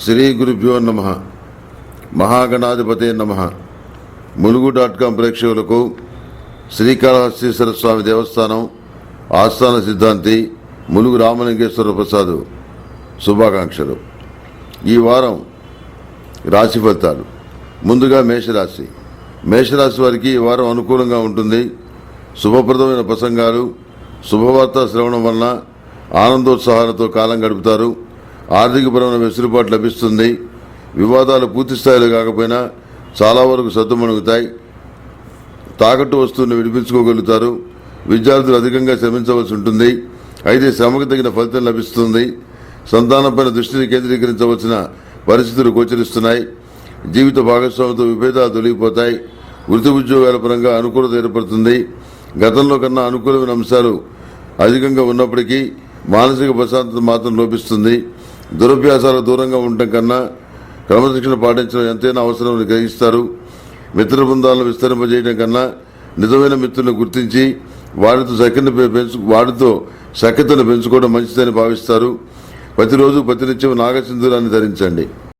శ్రీ గురుభ్యో నమః. మహాగణాధిపతే నమః. ములుగు.com ప్రేక్షకులకు శ్రీకాళహస్తీశ్వర స్వామి దేవస్థానం ఆస్థాన సిద్ధాంతి ములుగు రామలింగేశ్వర ప్రసాద్ శుభాకాంక్షలు. ఈ వారం రాశి ఫలితాలు. ముందుగా మేషరాశి. మేషరాశి వారికి ఈ వారం అనుకూలంగా ఉంటుంది. శుభప్రదమైన ప్రసంగాలు, శుభవార్త శ్రవణం వలన ఆనందోత్సాహాలతో కాలం గడుపుతారు. ఆర్థికపరమైన వెసులుబాటు లభిస్తుంది. వివాదాలు పూర్తి స్థాయిలో కాకపోయినా చాలా వరకు సద్దుమణుగుతాయి. తాకట్టు వస్తువులను విడిపించుకోగలుగుతారు. విద్యార్థులు అధికంగా శ్రమించవలసి ఉంటుంది. అయితే శ్రమకు తగిన ఫలితం లభిస్తుంది. సంతానంపైన దృష్టిని కేంద్రీకరించవలసిన పరిస్థితులు గోచరిస్తున్నాయి. జీవిత భాగస్వామితో విభేదాలు తొలగిపోతాయి. వృత్తి ఉద్యోగాల పరంగా అనుకూలత ఏర్పడుతుంది. గతంలో కన్నా అనుకూలమైన అంశాలు అధికంగా ఉన్నప్పటికీ మానసిక ప్రశాంతత మాత్రం లోపిస్తుంది. దురభ్యాసాలకు దూరంగా ఉండటం కన్నా క్రమశిక్షణ పాటించడం ఎంతైనా అవసరమని గ్రహిస్తారు. మిత్ర బృందాలను విస్తరింపజేయడం కన్నా నిజమైన మిత్రులను గుర్తించి వారితో సఖ్యతను పెంచుకోవడం మంచిదని భావిస్తారు. ప్రతిరోజు ప్రతినిత్యం నాగసింధూరాన్ని ధరించండి.